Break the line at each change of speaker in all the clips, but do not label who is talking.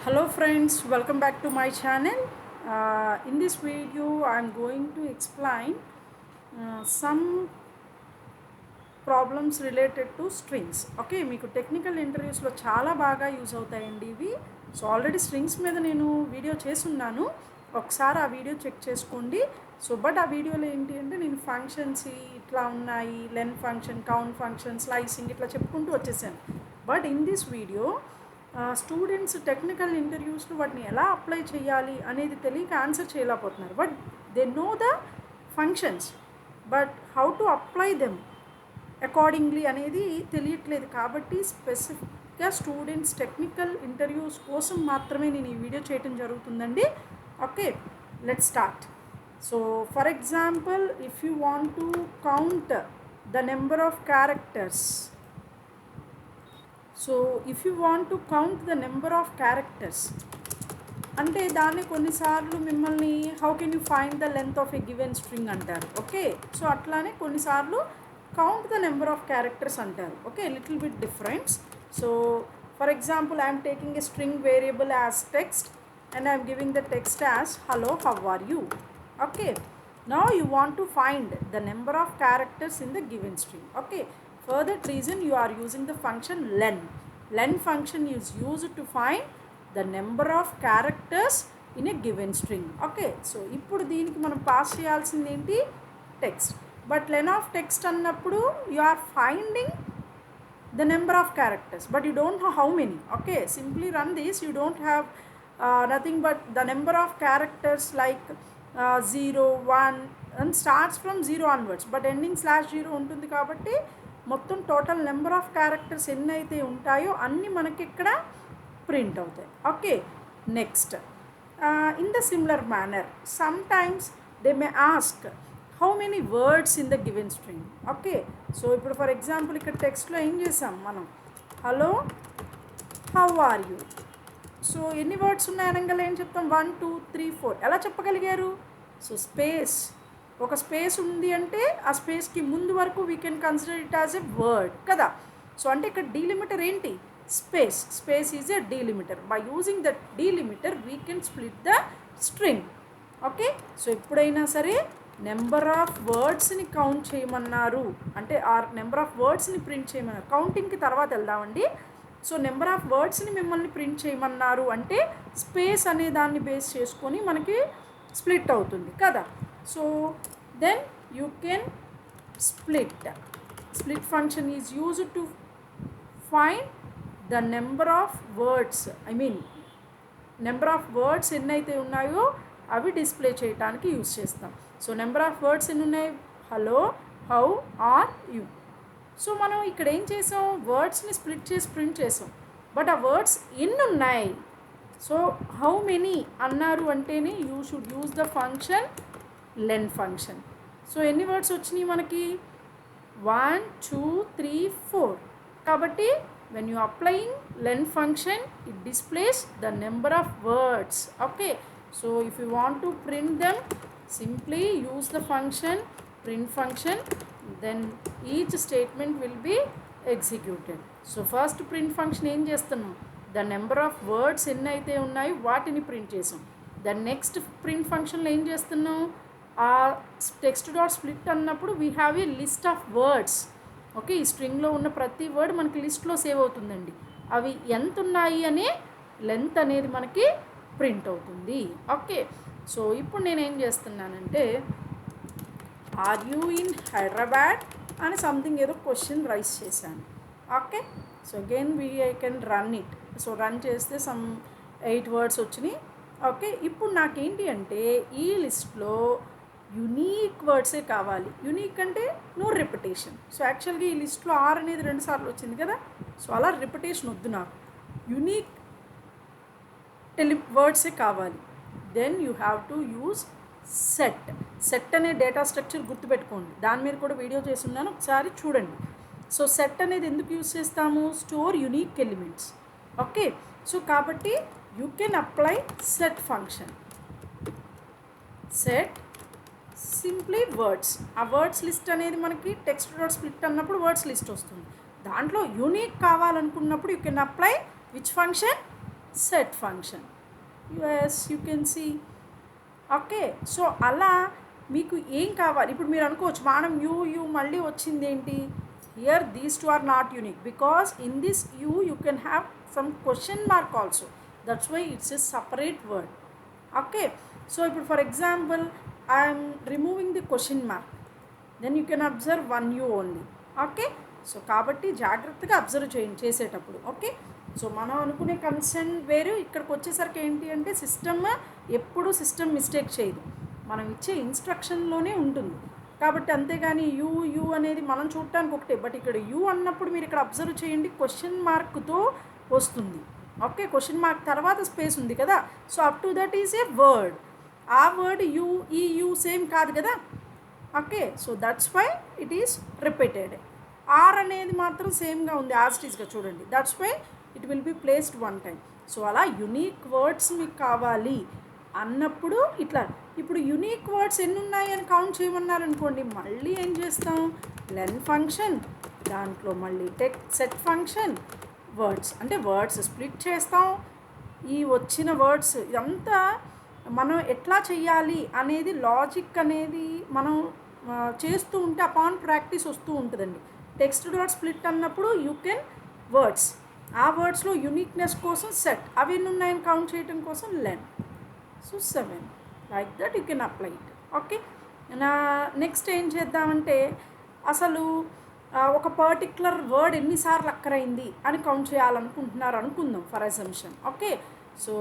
Hello friends, welcome back to my channel. In this video I am going to explain some problems related to strings. Okay, మీకు technical ఇంటర్వ్యూస్లో చాలా బాగా use అవుతాయండి ఇవి. So already strings మీద నేను video చేసున్నాను, ఒకసారి ఆ వీడియో చెక్ చేసుకోండి. సో బట్ ఆ వీడియోలో ఏంటి అంటే నేను ఫంక్షన్స్ ఇట్లా ఉన్నాయి, len function, count function, slicing ఇట్లా చెప్పుకుంటూ వచ్చేసాను. But in this video students technical ఇంటర్వ్యూస్లో వాటిని ఎలా అప్లై చేయాలి అనేది తెలియక ఆన్సర్ చేయలేకపోతున్నారు. But they know the functions, but how to apply them accordingly అనేది తెలియట్లేదు. కాబట్టి స్పెసిఫిక్గా స్టూడెంట్స్ టెక్నికల్ ఇంటర్వ్యూస్ కోసం మాత్రమే నేను ఈ వీడియో చేయటం జరుగుతుందండి. Okay, let's start. So for example, if you want to count the number of characters, so if you want to count the number of characters అంటే దాన్ని కొన్నిసార్లు మిమ్మల్ని how can you find the length of a given string అంటారు. Okay, so అట్లానే కొన్నిసార్లు count the number of characters అంటారు. Okay, little bit difference. So for example, I'm taking a string variable as text and I am giving the text as hello, how are you? Okay, now you want to find the number of characters in the given string. Okay, for that reason you are using the function len. Len function is used to find the number of characters in a given string. Okay, so ఇప్పుడు దీనికి మనం pass చేయాల్సింది ఏంటి? Text. But లెన్ of text అన్నప్పుడు you are finding the number of characters, but you don't know how many. Okay, simply run this. You don't have nothing but the number of characters like 0, 1 and starts from 0 onwards, but ending /0 ఉంటుంది. కాబట్టి మొత్తం total number of characters ఎన్ని అయితే ఉంటాయో అన్నీ మనకి ఇక్కడ print అవుతాయి. Okay, next, in the similar manner sometimes they may ask how many words in the given string. Okay, so ఇప్పుడు ఫర్ ఎగ్జాంపుల్ ఇక్కడ టెక్స్ట్లో ఏం చేసాం మనం? Hello, how are you. So ఎన్ని వర్డ్స్ ఉన్నాయనగా ఏం చెప్తాం? 1 2 3 4 ఎలా చెప్పగలిగారు? సో స్పేస్, ఒక స్పేస్ ఉంది అంటే ఆ స్పేస్కి ముందు వరకు we can consider it as a word కదా. సో అంటే ఇక్కడ డీలిమిటర్ ఏంటి? Space. Space is a delimiter. By using the delimiter we can split the string. Okay, so ఎప్పుడైనా సరే నెంబర్ ఆఫ్ వర్డ్స్ని కౌంట్ చేయమన్నారు అంటే ఆ నెంబర్ ఆఫ్ వర్డ్స్ని ప్రింట్ చేయమన్నారు. కౌంటింగ్కి తర్వాత వెళ్దామండి. సో నెంబర్ ఆఫ్ వర్డ్స్ని మిమ్మల్ని ప్రింట్ చేయమన్నారు అంటే స్పేస్ అనే దాన్ని బేస్ చేసుకొని మనకి స్ప్లిట్ అవుతుంది కదా. So then you can split function is used to find the number of words, number of words ఎన్నైతే ఉన్నాయో అవి డిస్ప్లే చేయడానికి యూజ్ చేస్తాం. సో నెంబర్ ఆఫ్ వర్డ్స్ ఎన్ని ఉన్నాయి? Hello, how are you. So మనం ఇక్కడ ఏం చేసాం? వర్డ్స్ని స్ప్లిట్ చేసి ప్రింట్ చేసాం. బట్ ఆ వర్డ్స్ ఎన్ని ఉన్నాయి? సో హౌ మెనీ అన్నారు అంటేనే you should use the function len function. So ఎన్ని వర్డ్స్ వచ్చినాయి మనకి? 1 2 3 4. కాబట్టి when you applying len function, it displays the number of words. Okay, so if you want to print them, simply use the function print function, then each statement will be executed. So first print function ఏం చేస్తున్నాం? The number of words ఎన్ని అయితే ఉన్నాయో వాటిని print చేసాం. The next print ఫంక్షన్లో ఏం చేస్తున్నాం? ఆ టెక్స్ట్ డాట్ స్ప్లిట్ అన్నప్పుడు we have a list of words. Okay, ఈ స్ట్రింగ్లో ఉన్న ప్రతి వర్డ్ మనకి లిస్ట్లో సేవ్ అవుతుందండి. అవి ఎంత ఉన్నాయి అనే లెంత్ అనేది మనకి ప్రింట్ అవుతుంది. ఓకే, సో ఇప్పుడు నేనేం చేస్తున్నానంటే ఆర్ యూ ఇన్ హైదరాబాద్ అని సంథింగ్ ఏదో క్వశ్చన్ రైస్ చేశాను. Okay, so again I can run it. So run చేస్తే సమ్ 8 వర్డ్స్ వచ్చినాయి. ఓకే, ఇప్పుడు నాకేంటి అంటే ఈ లిస్ట్లో యునీక్ వర్డ్సే కావాలి. యునీక్ అంటే నో రిపిటేషన్. సో యాక్చువల్గా ఈ లిస్ట్లో ఆర్ అనేది 2 సార్లు వచ్చింది కదా. సో అలా రిపిటేషన్ వద్దు నాకు, యునీక్ వర్డ్సే కావాలి. Then you have to use set అనే డేటా స్ట్రక్చర్ గుర్తుపెట్టుకోండి. దాని మీద కూడా వీడియో చేస్తున్నాను, ఒకసారి చూడండి. సో సెట్ అనేది ఎందుకు యూజ్ చేస్తాము? Store unique elements. Okay, so కాబట్టి you can apply set function. Set simply words. ఆ వర్డ్స్ లిస్ట్ అనేది మనకి టెక్స్ట్ డాట్ స్ప్లిట్ అన్నప్పుడు వర్డ్స్ లిస్ట్ వస్తుంది. దాంట్లో యూనిక్ కావాలనుకున్నప్పుడు you can apply which function? set function. Yes, you can see. Okay, so అలా మీకు ఏం కావాలి ఇప్పుడు మీరు అనుకోవచ్చు మనం యూ మళ్ళీ వచ్చింది ఏంటి, here these two are not unique because in this you can have some question mark also, that's why it's a separate word. Okay, so ఇప్పుడు for example I'm removing the question mark, then you can observe one you only. Okay, so కాబట్టి జాగ్రత్తగా observe చేసేటప్పుడు. Okay, so మనం అనుకునే concern వేరు, ఇక్కడికి వచ్చేసరికి ఏంటి అంటే సిస్టమ్ ఎప్పుడు సిస్టమ్ మిస్టేక్ చేయదు, మనం ఇచ్చే ఇన్స్ట్రక్షన్లోనే ఉంటుంది. కాబట్టి అంతేగాని యూ అనేది మనం చూడటానికి ఒకటే, బట్ ఇక్కడ యూ అన్నప్పుడు మీరు ఇక్కడ అబ్జర్వ్ చేయండి క్వశ్చన్ మార్క్తో వస్తుంది. ఓకే, క్వశ్చన్ మార్క్ తర్వాత స్పేస్ ఉంది కదా, so up to that is a word. ఆ వర్డ్ యూ సేమ్ కాదు కదా. Okay, so that's why it is repeated. Are అనేది మాత్రం సేమ్గా ఉంది యాజ్ ఇట్ ఈస్గా చూడండి, that's why it will be placed one time. So అలా యునీక్ వర్డ్స్ మీకు కావాలి అన్నప్పుడు ఇట్లా. ఇప్పుడు యునీక్ వర్డ్స్ ఎన్ని ఉన్నాయి అని కౌంట్ చేయమన్నారనుకోండి, మళ్ళీ ఏం చేస్తాం, లెన్ ఫంక్షన్, దాంట్లో మళ్ళీ సెట్ ఫంక్షన్, వర్డ్స్ అంటే వర్డ్స్ స్ప్లిట్ చేస్తాం. ఈ వచ్చిన వర్డ్స్ ఇదంతా మనం ఎట్లా చెయ్యాలి అనేది లాజిక్ అనేది మనం చేస్తూ ఉంటే అపాన్ ప్రాక్టీస్ వస్తూ ఉంటుందండి. టెక్స్ట్ డాట్ స్ప్లిట్ అన్నప్పుడు యూ కెన్ వర్డ్స్, ఆ వర్డ్స్లో యూనిక్నెస్ కోసం సెట్, అవి ఎన్ని ఉన్నాయని కౌంట్ చేయడం కోసం len. So 7 like that you can apply it. Okay, next ఏం చేద్దామంటే అసలు ఒక పర్టిక్యులర్ వర్డ్ ఎన్నిసార్లు అక్కరైంది అని కౌంట్ చేయాలనుకుంటున్నారు అనుకుందాం ఫర్ అసంప్షన్. ఓకే, సో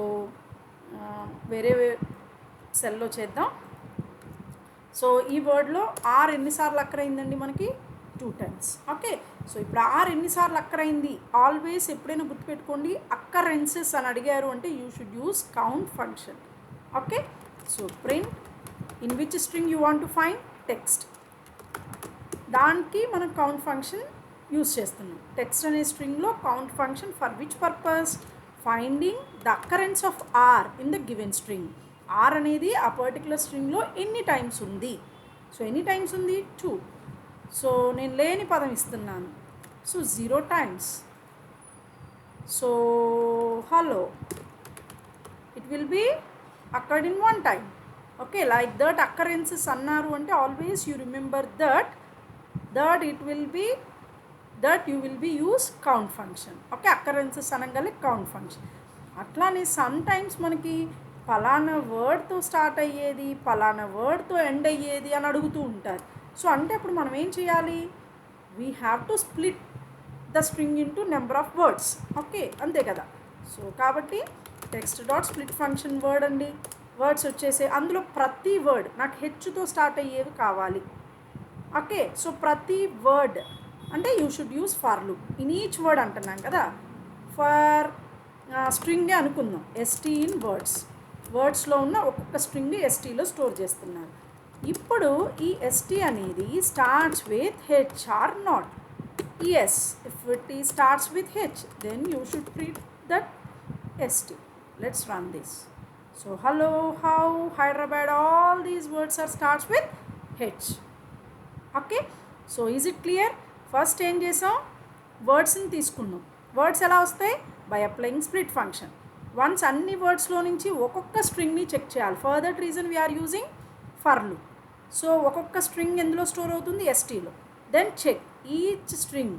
వేరే సెల్లో చేద్దాం. సో ఈ వర్డ్లో ఆర్ ఎన్నిసార్లు అక్కరైందండి మనకి 2 times. ఓకే, సో ఇప్పుడు ఆర్ ఎన్నిసార్లు అక్కరైంది, ఆల్వేస్ ఎప్పుడైనా గుర్తుపెట్టుకోండి అక్కరెన్సెస్ అని అడిగారు అంటే you should use count function. Okay, so print in which string you want to find text, దానికి మనం కౌంట్ ఫంక్షన్ యూస్ చేస్తున్నాం. టెక్స్ట్ అనే స్ట్రింగ్లో count function for which purpose, finding the occurrence of R in the given string. R అనేది ఆ particular స్ట్రింగ్లో ఎన్ని times ఉంది, so ఎన్ని టైమ్స్ ఉంది 2. సో నేను లేని పదం ఇస్తున్నాను, so 0 times. So hello it will be occurred in 1 time. Okay, like that occurrences అన్నారు అంటే always you remember that it will be that you will be use count function. Okay, occurrences అనగానే count function. అట్లానే sometimes మనకి పలానా వర్డ్తో start అయ్యేది పలానా వర్డ్తో end అయ్యేది అని అడుగుతూ ఉంటారు. సో అంటే అప్పుడు మనం ఏం చేయాలి, we have to split the string into number of words. Okay, అంతే కదా. సో కాబట్టి text dot split function word అండి, వర్డ్స్ వచ్చేసి అందులో ప్రతి వర్డ్ నాకు హెచ్తో స్టార్ట్ అయ్యేవి కావాలి. ఓకే, సో ప్రతి వర్డ్ అంటే you should use for loop in each word అంటున్నాం కదా. ఫర్ స్ట్రింగే అనుకుందాం, ఎస్టీ ఇన్ వర్డ్స్లో ఉన్న ఒక్కొక్క స్ట్రింగ్ ఎస్టీలో స్టోర్ చేస్తున్నారు. ఇప్పుడు ఈ ఎస్టీ అనేది starts with H or not. Yes, if it ఈ starts with H then you should treat that ST. Let's run this. So hello, how, Hyderabad, all these words are starts with H. Okay, so is it clear? First ఏం చేసాం, వర్డ్స్ని తీసుకున్నాం. Words ఎలా వస్తాయి, by applying split function. Once అన్ని వర్డ్స్లో నుంచి ఒక్కొక్క స్ట్రింగ్ని చెక్ చేయాలి. For that reason we're using for loop. So ఒక్కొక్క స్ట్రింగ్ ఎందులో స్టోర్ అవుతుంది, ఎస్టీలో. Then check each string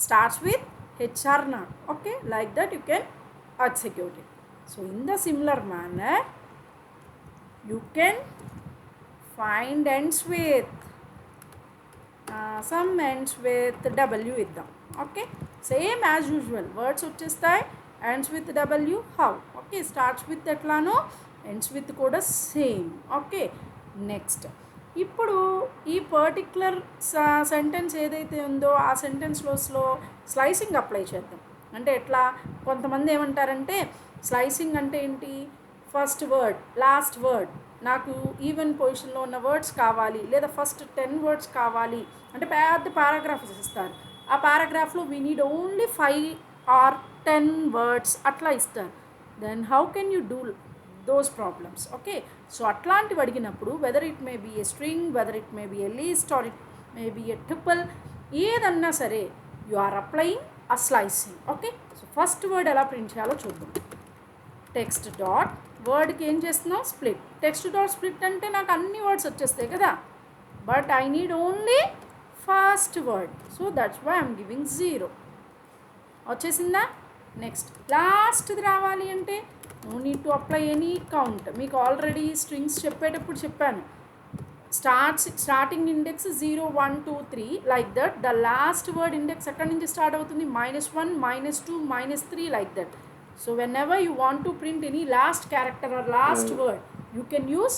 starts with H or not. Okay, like that you can execute it. So in the similar manner you can find ends with some ends with W ఇద్దాం. Okay, same as usual words వచ్చేస్తాయి. Ends with W how. Okay, starts with ఎట్లానో ends with కూడా same. Okay, next ఇప్పుడు ఈ particular sentence ఏదైతే ఉందో ఆ సెంటెన్స్లో slicing apply చేద్దాం. అంటే ఎట్లా, కొంతమంది ఏమంటారంటే స్లైసింగ్ అంటే ఏంటి, ఫస్ట్ వర్డ్ లాస్ట్ వర్డ్ నాకు ఈవెన్ పొజిషన్లో ఉన్న వర్డ్స్ కావాలి, లేదా ఫస్ట్ 10 words కావాలి అంటే పెద్ద పారాగ్రాఫ్ ఇస్తారు. ఆ పారాగ్రాఫ్లో we need only 5 or 10 words అట్లా ఇస్తారు. Then how can you do those problems? Okay, so అట్లాంటివి అడిగినప్పుడు whether it may be a string, whether it may be a list or it may be a triple, ఏదన్నా సరే you are applying a slicing. Okay, so first word ఎలా print చేయాలో చూద్దాం. Text dot వర్డ్కి ఏం చేస్తున్నాం split. Text dot split అంటే నాకు అన్ని వర్డ్స్ వచ్చేస్తాయి కదా, but I need only first word, so that's why I'm giving 0. వచ్చేసిందా? నెక్స్ట్ లాస్ట్ది రావాలి అంటే no need to apply any count. మీకు ఆల్రెడీ స్ట్రింగ్స్ చెప్పేటప్పుడు చెప్పాను, starting index 0 1 2 3 like that. The last word index ఎక్కడి నుంచి స్టార్ట్ అవుతుంది? -1 -2 -3 like that. So whenever you want to print any last character or last word you can use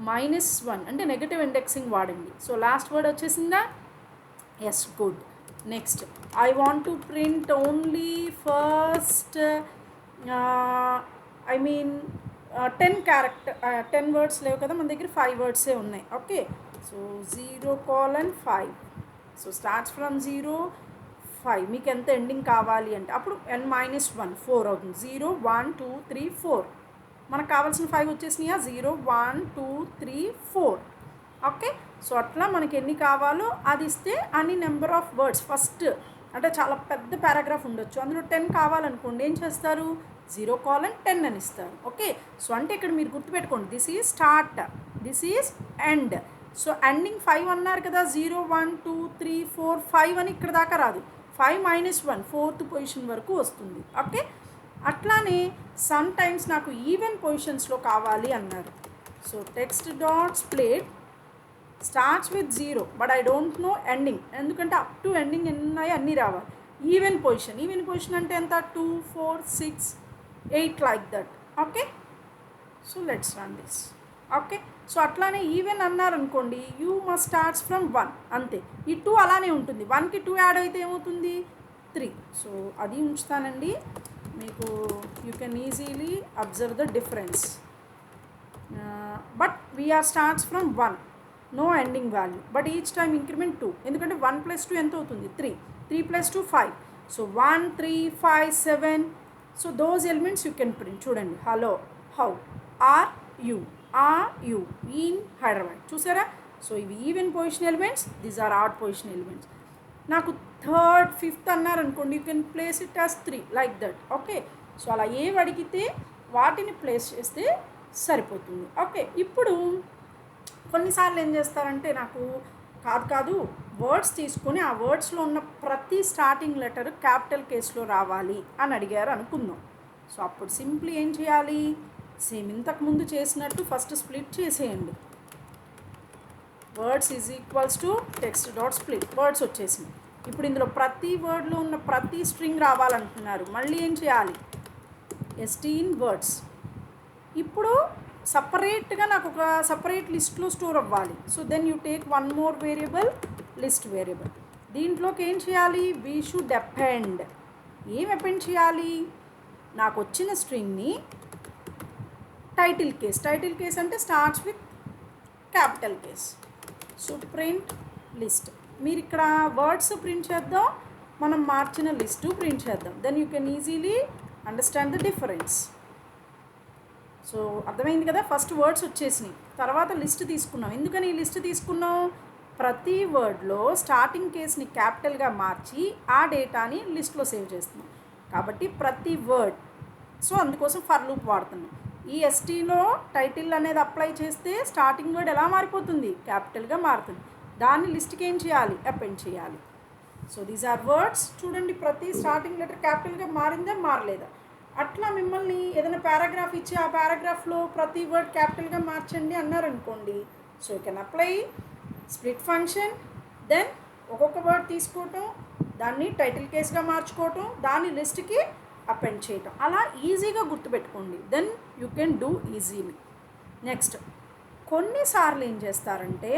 -1 అంటే negative indexing వాడండి. So last word వచ్చేసిందా? Yes, good. Next I want to print only first 10 words లేవు కదా మన దగ్గర, 5 వర్డ్సే ఉన్నాయి. Okay, so 0:5. So starts from 0 5. మీకు ఎంత ఎండింగ్ కావాలి అంటే అప్పుడు n-1 4 అవుతుంది. 0 1 2 3 4 మనకు కావాల్సిన 5 వచ్చేసినాయా? 0 1 2 3 4. ఓకే, సో అట్లా మనకి ఎన్ని కావాలో అది ఇస్తే అన్ని నెంబర్ ఆఫ్ వర్డ్స్ ఫస్ట్ అంటే చాలా పెద్ద పారాగ్రాఫ్ ఉండొచ్చు, అందులో 10 కావాలనుకోండి ఏం చేస్తారు? 0:10 అని ఇస్తారు. ఓకే, సో అంటే ఇక్కడ మీరు గుర్తుపెట్టుకోండి, this is start, this is end. So ending 5 అన్నారు కదా, 0 1 2 3 4 5 అని ఇక్కడ దాకా రాదు, 5 -1 4th పొజిషన్ వరకు వస్తుంది. ఓకే, అట్లానే సమ్ టైమ్స్ నాకు ఈవెన్ పొజిషన్స్లో కావాలి అన్నారు. So text dot split starts with 0 but I don't know ending, ఎందుకంటే అప్ టు ఎండింగ్ ఎన్ని ఉన్నాయో అన్నీ రావాలి. ఈవెన్ పొజిషన్ అంటే ఎంత? 2 4 6 8 like that. Okay, so let's run this. Okay, so అట్లానే ఈవెన్ అన్నారనుకోండి, యూ మస్ట్ స్టార్ట్స్ ఫ్రమ్ 1 అంతే. ఈ 2 అలానే ఉంటుంది, 1కి 2 యాడ్ అయితే ఏమవుతుంది? 3. సో అది ఉంచుతానండి, మీకు you can easily observe the difference. But we are starts from 1, no ending value, but each time increment 2, ఎందుకంటే 1 + 2 ఎంత అవుతుంది? 3. 3 + 2 5. So 1 3 5 7. So those elements you can print. చూడండి, hello, how, are you in Hyderabad, చూసారా? సో ఇవి even position elements, these are odd position elements. నాకు 3rd 5th అన్నారనుకోండి, you can place it as 3 like that. Okay, so అలా ఏవి అడిగితే వాటిని place చేస్తే సరిపోతుంది. ఓకే, ఇప్పుడు కొన్నిసార్లు ఏం చేస్తారంటే నాకు కాదు వర్డ్స్ తీసుకొని ఆ వర్డ్స్లో ఉన్న ప్రతి స్టార్టింగ్ లెటర్ క్యాపిటల్ కేస్లో రావాలి అని అడిగారు అనుకుందాం. సో అప్పుడు సింప్లీ ఏం చేయాలి? సేమ్ ఇంతకుముందు చేసినట్టు ఫస్ట్ స్ప్లిట్ చేసేయండి. Words is equals to text dot split. Words వచ్చేసింది. ఇప్పుడు ఇందులో ప్రతి వర్డ్లో ఉన్న ప్రతి స్ట్రింగ్ రావాలంటున్నారు, మళ్ళీ ఏం చేయాలి? st in words. ఇప్పుడు సపరేట్గా నాకు ఒక సపరేట్ లిస్ట్లో స్టోర్ అవ్వాలి. So then you take one more variable, list variable. దీంట్లోకి ఏం చేయాలి? We should append. ఏం అపెండ్ చేయాలి? నాకు వచ్చిన స్ట్రింగ్ని టైటిల్ కేస్ అంటే starts with capital case. So print list. మీరు ఇక్కడ వర్డ్స్ ప్రింట్ చేద్దాం, మనం మార్చిన లిస్టు ప్రింట్ చేద్దాం. Then you can easily understand the difference. So అర్థమైంది కదా? ఫస్ట్ వర్డ్స్ వచ్చేసినాయి, తర్వాత లిస్ట్ తీసుకున్నాం. ఎందుకని ఈ లిస్ట్ తీసుకున్నాం? ప్రతి వర్డ్లో స్టార్టింగ్ కేస్ని క్యాపిటల్గా మార్చి ఆ డేటాని లిస్ట్లో సేవ్ చేస్తున్నాం కాబట్టి ప్రతి వర్డ్. సో అందుకోసం ఫర్ లూప్ వాడుతున్నాం. ఈ ఎస్టీలో టైటిల్ అనేది అప్లై చేస్తే స్టార్టింగ్ వర్డ్ ఎలా మారిపోతుంది? క్యాపిటల్గా మారుతుంది. దాన్ని లిస్ట్కి ఏం చేయాలి? అపెండ్ చేయాలి. So these are words. చూడండి, ప్రతి స్టార్టింగ్ లెటర్ క్యాపిటల్గా మారిందా మారలేదా? అట్లా మిమ్మల్ని ఏదైనా పారాగ్రాఫ్ ఇచ్చి ఆ పారాగ్రాఫ్లో ప్రతి వర్డ్ క్యాపిటల్గా మార్చండి అన్నారనుకోండి. So you can apply split function. Then ఒక్కొక్క వర్డ్ తీసుకోవటం, దాన్ని టైటిల్ కేస్గా మార్చుకోవటం, దాన్ని లిస్ట్కి అపెండ్ చేయటం. అలా ఈజీగా గుర్తుపెట్టుకోండి. Then you can do easily. Next, కొన్నిసార్లు ఏం చేస్తారంటే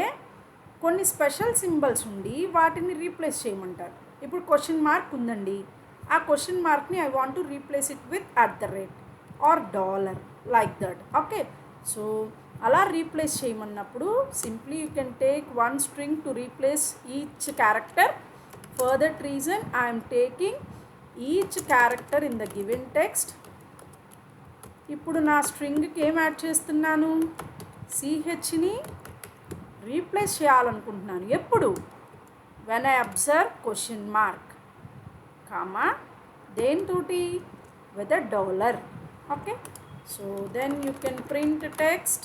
కొన్ని స్పెషల్ సింబల్స్ ఉండి వాటిని రీప్లేస్ చేయమంటారు. ఇప్పుడు క్వశ్చన్ మార్క్ ఉందండి, ఆ క్వశ్చన్ మార్క్ని I want to replace it with @ or $, like that. Okay, so అలా రీప్లేస్ చేయమన్నప్పుడు simply you can take one string to replace each character. For that reason I'm taking each character in the given text. ఇప్పుడు నా స్ట్రింగ్కి ఏం add చేస్తున్నాను? CHని replace చేయాలనుకుంటున్నాను. ఎప్పుడు? When I observe question mark comma దేనితోటి? With $. Okay, So then you can print text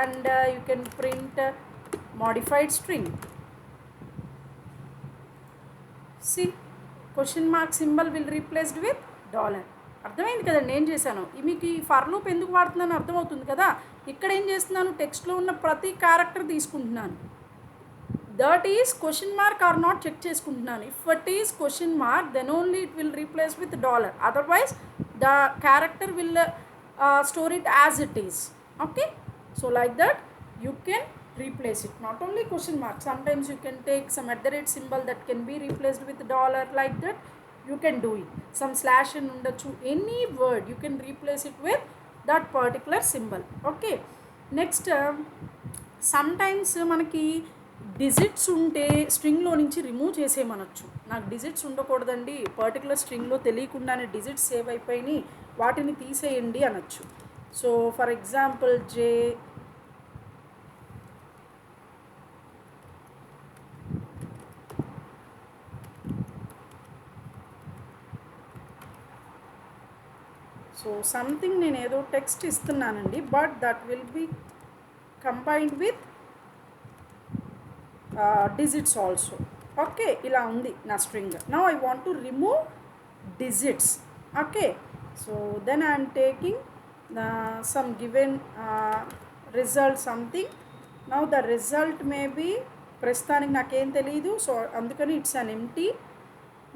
and you can print modified string. See, question mark symbol will replaced with dollar. అర్థమైంది కదండి ఏం చేశాను. మీకు ఈ ఫర్ లూప్ ఎందుకు వాడుతున్నాను అర్థమవుతుంది కదా. ఇక్కడ ఏం చేస్తున్నాను, టెక్స్ట్లో ఉన్న ప్రతి క్యారెక్టర్ తీసుకుంటున్నాను. That is question mark or not check చేసుకుంటున్నాను. If it is question mark then only it will replace with dollar, otherwise the character will store it as it is. Okay, so like that you can replace it. Not only question mark, sometimes you can take some @ symbol that can be replaced with $, like that you can do it. Some slash in undachu, any word you can replace it with that particular symbol. Okay, next sometimes మనకి digits ఉంటే స్ట్రింగ్లో నుంచి remove చేసేయమనొచ్చు. నాకు digits ఉండకూడదండి, particular స్ట్రింగ్లో తెలియకుండానే digits save అయిపోయినాయి, వాటిని తీసేయండి అనొచ్చు. సో ఫర్ ఎగ్జాంపుల్ సంథింగ్ నేను ఏదో టెక్స్ట్ ఇస్తున్నానండి, but that will be combined with digits also. Okay, ఇలా ఉంది నా స్ట్రింగ్. Now I want to remove digits. Okay, so then I am taking some given result something. Now the result may be ప్రస్తుతానికి నాకేం తెలియదు, so అందుకని it's an empty.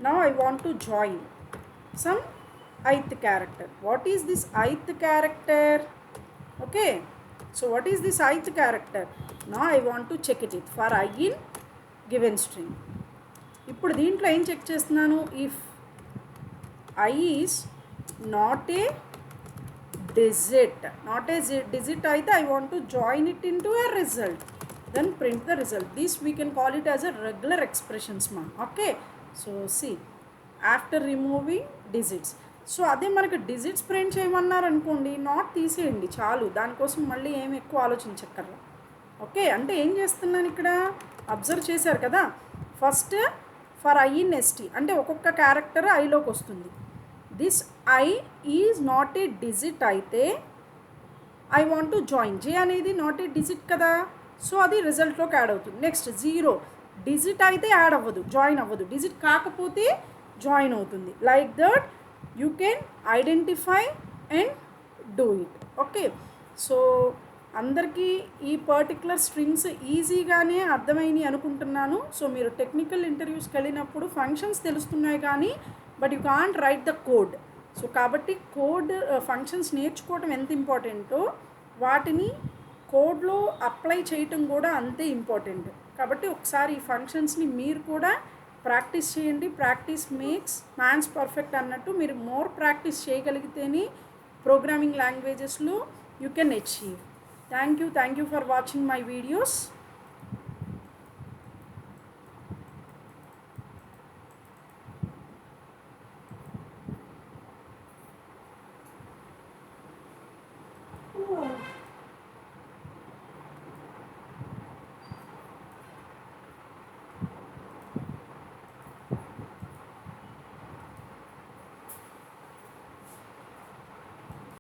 Now I want to join some ith character. What is this ith character? Okay, so what is this ith character? Now I want to check it for I in given string. ఇప్పుడు దీంట్లో ఏం check చేస్తున్నాను, if I is not a digit, అయితే I want to join it into a result, then print the result. This we can call it as a regular expressions ma. Okay, so see, after removing digits, so అదే మనకు digits print చేయమన్నారు అనుకోండి, not తీసేయండి చాలు, దానికోసం మళ్ళీ ఏమి ఎక్కువ ఆలోచించక్కర్లా. ఓకే, అంటే ఏం చేస్తున్నాను ఇక్కడ అబ్జర్వ్ చేశారు కదా. First for I in ST అంటే ఒక్కొక్క క్యారెక్టర్ ఐలోకి వస్తుంది. This I is not a digit అయితే ఐ వాంట్ టు జాయిన్, జే అనేది నాట్ ఏ డిజిట్ కదా, సో అది రిజల్ట్లోకి యాడ్ అవుతుంది. నెక్స్ట్ 0 డిజిట్ అయితే యాడ్ అవ్వదు, జాయిన్ అవ్వదు, డిజిట్ కాకపోతే జాయిన్ అవుతుంది. Like that you can identify and do it. Okay, so అందరికీ ఈ పర్టికులర్ స్ట్రింగ్స్ ఈజీగానే అర్థమైనాయి అనుకుంటున్నాను. సో మీరు టెక్నికల్ ఇంటర్వ్యూస్కి వెళ్ళినప్పుడు ఫంక్షన్స్ తెలుస్తున్నాయి కానీ but you can't right the code. So కాబట్టి కోడ్ ఫంక్షన్స్ నేర్చుకోవడం ఎంత ఇంపార్టెంటో వాటిని కోడ్లో అప్లై చేయటం కూడా అంతే ఇంపార్టెంట్. కాబట్టి ఒకసారి ఈ ఫంక్షన్స్ని మీరు కూడా ప్రాక్టీస్ చేయండి. ప్రాక్టీస్ మేక్స్ మ్యాన్స్ పర్ఫెక్ట్ అన్నట్టు మీరు మోర్ ప్రాక్టీస్ చేయగలిగితేనే ప్రోగ్రామింగ్ లాంగ్వేజెస్లో you can achieve. Thank you for watching my videos.